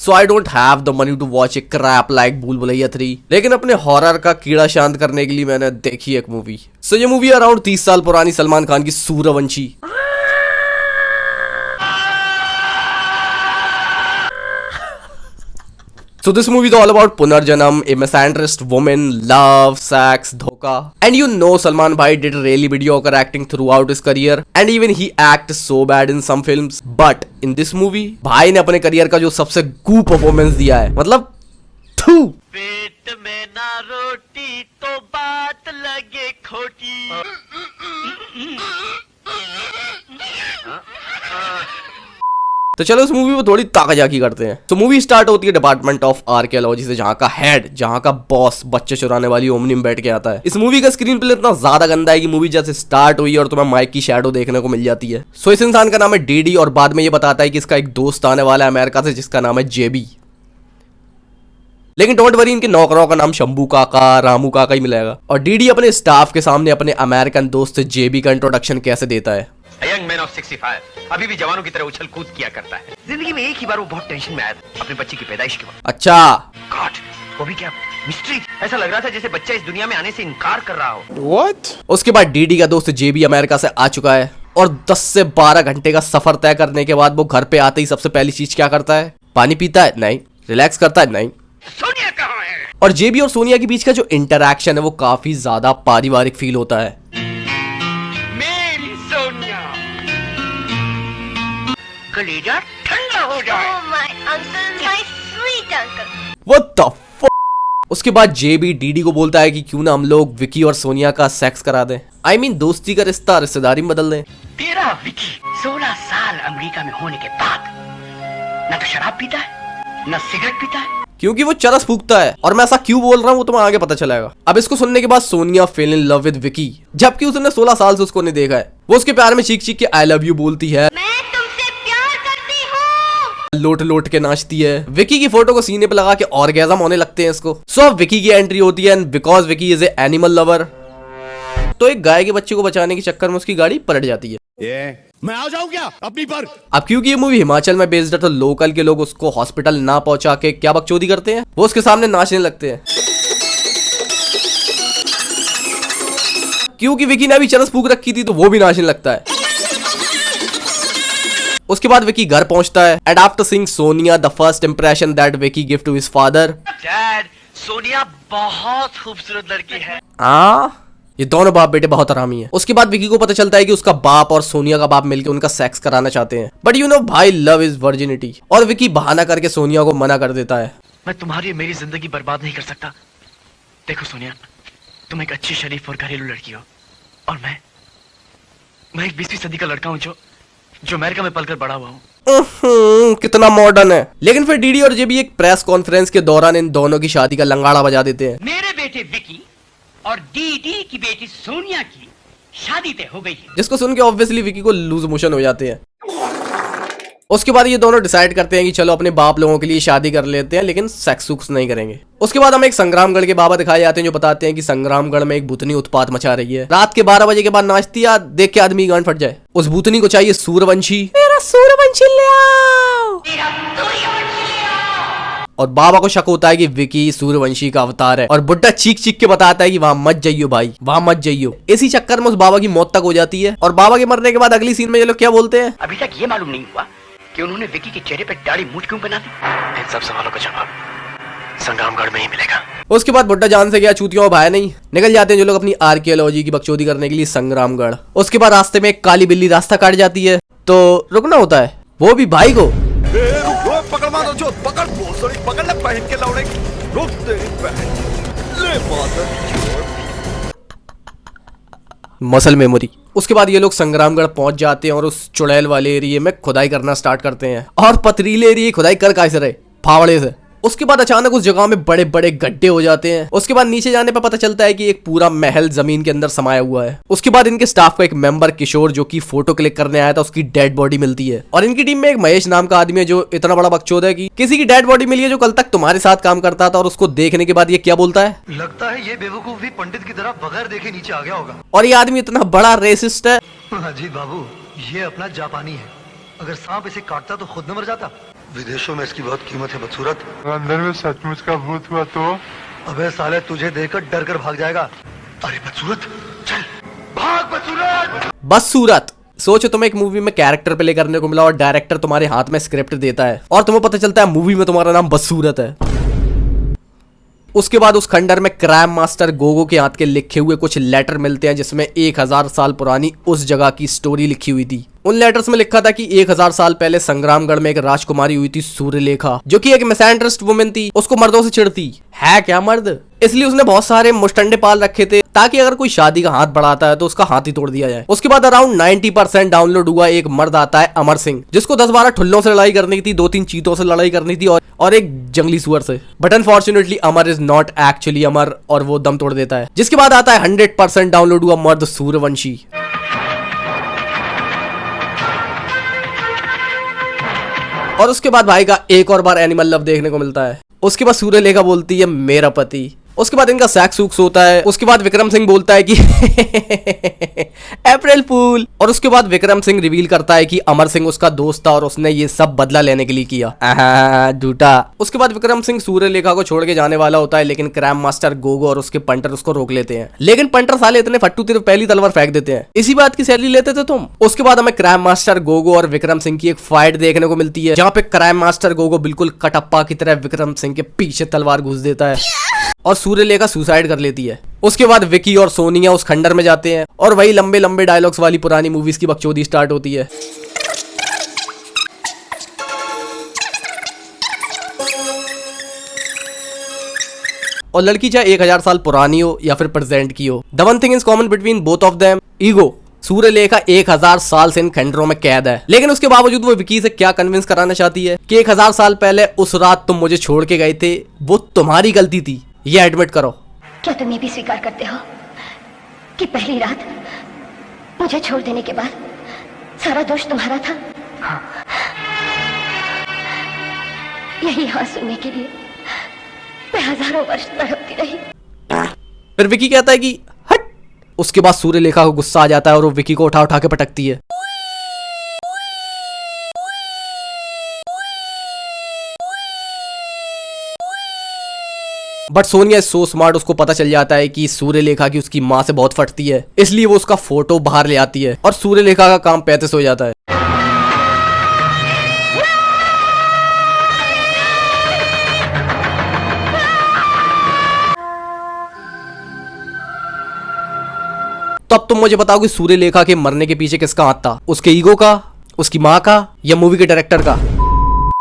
So I don't have the money to watch a crap like Bhool Bhulaiyaa 3, लेकिन अपने horror का कीड़ा शांत करने के लिए मैंने देखी एक मूवी। सो ये मूवी अराउंड 30 साल पुरानी सलमान खान की Suryavanshi. So this movie is all about Punarjanam, a misandrist woman, love, sex, dhoka. And you know Salman Bhai did really mediocre acting throughout his career. And even he acted so bad in some films. But in this movie, भाई ने अपने career का जो सबसे गू performance दिया है, मतलब थू। पेट में ना रोटी तो बात लगे खोटी। तो चलो इस मूवी में थोड़ी ताकाजाकी करते हैं। तो मूवी स्टार्ट होती है डिपार्टमेंट ऑफ आर्कियोलॉजी से, जहाँ का हेड, जहाँ का बॉस बच्चे चुराने वाली ओमनी में बैठ के आता है। इस मूवी का स्क्रीन प्ले इतना ज्यादा गंदा है कि मूवी जैसे स्टार्ट हुई और तुम्हें माइक की शैडो देखने को मिल जाती है। सो इस इंसान का नाम है डीडी और बाद में ये बताता है कि इसका एक दोस्त आने वाला है अमेरिका से जिसका नाम है जेबी। लेकिन डोंट वरी, इनके नौकरों का नाम शंभू काका, रामू काका ही मिलेगा। और डीडी अपने स्टाफ के सामने अपने अमेरिकन दोस्त जेबी का इंट्रोडक्शन कैसे देता है। यंग मैन ऑफ 65 अभी भी जवानों की तरह उछल कूद किया करता है। जिंदगी में एक ही बार वो बहुत टेंशन में आया था अपने बच्चे की पैदाइश के वक्त। अच्छा गॉड, वो भी क्या मिस्ट्री। ऐसा लग रहा था जैसे बच्चा इस दुनिया में आने से इनकार कर रहा हो। What? उसके बाद डीडी का दोस्त जेबी अमेरिका से आ चुका है और 10 से 12 घंटे का सफर तय करने के बाद वो घर पे आते ही सबसे पहली चीज क्या करता है? पानी पीता है? नहीं। रिलैक्स करता है? नहीं। सोनिया कहाँ है? और जेबी और सोनिया के बीच का जो इंटरैक्शन है वो काफी ज्यादा पारिवारिक फील होता है। मेरी सोनिया, कलेजा ठंडा हो जाए। Oh my uncle, my sweet uncle. What the fuck? उसके बाद जेबी डीडी को बोलता है कि क्यों ना हम लोग विकी और सोनिया का सेक्स करा दें। I mean दोस्ती का रिश्ता रिश्तेदारी में बदल दें। तेरा विकी 16 साल अमेरिका में होने के बाद न तो शराब पीता है न सिगरेट पीता है, क्योंकि वो चरस फूकता है। और मैं ऐसा क्यों बोल रहा हूँ वो तुम्हें आगे पता चलेगा। अब इसको सुनने के बाद Sonia fail in love with Vicky, जबकि उसने 16 साल से उसको नहीं देखा है। वो उसके प्यार में चीख चीख के आई लव यू बोलती है, मैं तुमसे प्यार करती हूँ। लोट लोट के नाचती है। विकी की फोटो को सीने पे लगा के ऑर्गेज़म होने लगते हैं इसको। सो अब विकी की एंट्री होती है and because Vicky is a animal lover, तो एक गाय के बच्चे को बचाने के चक्कर में उसकी गाड़ी पलट जाती है। मैं आ जाऊं क्या अपनी पर? अब क्योंकि ये मूवी हिमाचल में बेस्ड है तो लोकल के लोग उसको हॉस्पिटल ना पहुंचा के क्या बकचोदी करते हैं, वो उसके सामने नाचने लगते हैं। क्योंकि विकी ने भी चरस फूक रखी थी तो वो भी नाचने लगता है। उसके बाद विकी घर पहुंचता है and after seeing Sonia the first impression that Vicky give to his father, dad, Sonia बहुत खूबसूरत लड़की है। ये दोनों बाप बेटे बहुत हरामी हैं। उसके बाद विकी को पता चलता है कि उसका बाप और सोनिया का बाप मिलकर उनका सेक्स कराना चाहते हैं, बट यू नो भाई लव इज वर्जिनिटी। और विकी बहाना करके सोनिया को मना कर देता है। मैं तुम्हारी मेरी जिंदगी बर्बाद नहीं कर सकता। देखो सोनिया, तुम एक अच्छी शरीफ और घरेलू लड़की हो और मैं एक 20वीं सदी का लड़का हूँ जो अमेरिका में पलकर बड़ा हुआ हूँ। कितना मॉडर्न है। लेकिन फिर डीडी और जेबी एक प्रेस कॉन्फ्रेंस के दौरान इन दोनों की शादी का लंगाड़ा बजा देते हैं। मेरे बेटे विकी और डीडी की बेटी सोनिया की शादी तय हो गई है, जिसको सुन के ऑब्वियसली विकी को लूज मोशन हो जाते हैं। उसके बाद ये दोनों डिसाइड करते हैं कि चलो अपने बाप लोगों के लिए शादी कर लेते हैं लेकिन सेक्स सुक्स नहीं करेंगे। उसके बाद हमें एक संग्रामगढ़ के बाबा दिखाए जाते हैं जो बताते हैं कि संग्रामगढ़ में एक भूतनी उत्पात मचा रही है। रात के 12 बजे के बाद नाचती है, देख के आदमी गांड फट जाए। उस भूतनी को चाहिए सूर्यवंशी, मेरा सूर्यवंशी ले आओ। और बाबा को शक होता है कि विकी सूर्यवंशी का अवतार है और बुड्ढा चीख चीख के बताता है कि वहां मत जाइयो भाई, वहां मत जाइयो। इसी चक्कर में उस बाबा की मौत तक हो जाती है। और बाबा के मरने के बाद अगली सीन में ये लोग क्या बोलते हैं? अभी तक ये मालूम नहीं हुआ कि उन्होंने विकी के चेहरे पे दाढ़ी मूठ क्यों बना दी। इन सब सवालों का जवाब संग्रामगढ़ में ही मिलेगा। उसके बाद बुड्ढा जान से गया चूतियों भाई नहीं, निकल जाते हैं जो लोग अपनी आर्कियोलॉजी की बकचोदी करने के लिए संग्रामगढ़। उसके बाद रास्ते में एक काली बिल्ली रास्ता काट जाती है तो रुकना होता है, वो भी भाई को। पकड़ मारो जो पकड़ पकड़ ले पहन के लौड़े रुक तेरी बहन ले मसल मेमोरी। उसके बाद ये लोग संग्रामगढ़ पहुंच जाते हैं और उस चुड़ैल वाले एरिया में खुदाई करना स्टार्ट करते हैं। और पथरीले एरिया खुदाई कर कैसे रहे? फावड़े से। उसके बाद अचानक उस जगह में बड़े बड़े गड्ढे हो जाते हैं। उसके बाद नीचे जाने पर पता चलता है कि एक पूरा महल जमीन के अंदर समाया हुआ है। उसके बाद इनके स्टाफ का एक मेंबर किशोर जो कि फोटो क्लिक करने आया था, उसकी डेड बॉडी मिलती है। और इनकी टीम में एक महेश नाम का आदमी है जो इतना बड़ा बकचोद है कि किसी की डेड बॉडी मिली है जो कल तक तुम्हारे साथ काम करता था। और उसको देखने के बाद ये क्या बोलता है? लगता है ये बेवकूफ भी पंडित की तरह बगैर देखे नीचे आ गया होगा। और ये आदमी इतना बड़ा रेसिस्ट है। अजीत बाबू, ये अपना जापानी है, अगर सांप इसे काटता तो खुद न मर जाता। विदेशों में इसकी बहुत कीमत है बदसूरत। अंदर में सचमुच का भूत हुआ तो? अबे साले तुझे देखकर डर कर भाग जाएगा। अरे बदसूरत चल भाग बदसूरत। बदसूरत सोचो तुम्हें एक मूवी में कैरेक्टर प्ले करने को मिला और डायरेक्टर तुम्हारे हाथ में स्क्रिप्ट देता है और तुम्हें पता चलता है मूवी में तुम्हारा नाम बदसूरत है। उसके बाद उस खंडर में क्राइम मास्टर गोगो के हाथ के लिखे हुए कुछ लेटर मिलते हैं जिसमें 1000 साल पुरानी उस जगह की स्टोरी लिखी हुई थी। उन लेटर्स में लिखा था कि 1000 साल पहले संग्रामगढ़ में एक राजकुमारी हुई थी सूर्यलेखा, जो कि एक मिसएंडरस्ट वुमेन थी। उसको मर्दों से चिढ़ती है क्या मर्द, इसलिए उसने बहुत सारे मुस्टंडे पाल रखे थे ताकि अगर कोई शादी का हाथ बढ़ाता है तो उसका हाथ ही तोड़ दिया जाए। उसके बाद अराउंड 90% डाउनलोड हुआ एक मर्द आता है अमर सिंह, जिसको 10-12 ठुल्लों से लड़ाई करनी थी, 2-3 चीतों से लड़ाई करनी थी और एक जंगली सुअर से। But unfortunately Amar is not actually Amar और वो दम तोड़ देता है। जिसके बाद आता है 100% डाउनलोड हुआ मर्द सूर्यवंशी। और उसके बाद भाई का एक और बार एनिमल लव देखने को मिलता है। उसके बाद सूर्यलेखा बोलती है मेरा पति। उसके बाद इनका सेक्स होता है। उसके बाद विक्रम सिंह बोलता है कि अप्रैल फूल। और उसके बाद विक्रम सिंह रिवील करता है कि अमर सिंह उसका दोस्त था और उसने ये सब बदला लेने के लिए किया। झूठा। उसके बाद विक्रम सिंह सूर्यलेखा को छोड़ के जाने वाला होता है, लेकिन क्राइम मास्टर गोगो और उसके पंटर उसको रोक लेते हैं। लेकिन पंटर साले इतने फट्टू तेरे पहली तलवार फेंक देते हैं। इसी बात की सैलरी लेते थे तुम। उसके बाद हमें क्राइम मास्टर गोगो और विक्रम सिंह की एक फाइट देखने को मिलती है, जहाँ पे क्राइम मास्टर गोगो बिल्कुल कटप्पा की तरह विक्रम सिंह के पीछे तलवार घुस देता है और सूर्यलेखा सुसाइड कर लेती है। उसके बाद विकी और सोनिया उस खंडर में जाते हैं और वही लंबे लंबे डायलॉग्स वाली पुरानी मूवीज की बकचोदी स्टार्ट होती है। और लड़की चाहे 1000 साल पुरानी हो या फिर प्रेजेंट की हो, the one thing is common between both of them, ego. Suryalekha 1000 साल से इन खंडरों में कैद है, लेकिन उसके बावजूद वो विकी से क्या कन्विंस कराना चाहती है कि 1000 साल पहले उस रात तुम मुझे छोड़ के गए थे, वो तुम्हारी गलती थी, ये एडमिट करो। क्या तुम ये भी स्वीकार करते हो कि पहली रात मुझे छोड़ देने के बाद सारा दोष तुम्हारा था? यही हाँ सुनने के लिए मैं हजारों वर्ष तड़पती रही। फिर विकी कहता है कि हट। उसके बाद सूर्यलेखा को गुस्सा आ जाता है और वो विकी को उठा उठा के पटकती है। But Sonia is so smart, उसको पता चल जाता है कि सूर्यलेखा की उसकी माँ से बहुत फटती है, इसलिए वो उसका फोटो बाहर ले आती है और सूर्यलेखा का काम पैसे से हो जाता है। तो अब तुम मुझे बताओ कि सूर्यलेखा के मरने के पीछे किसका हाथ था? उसके ईगो का, उसकी माँ का, या मूवी के डायरेक्टर का?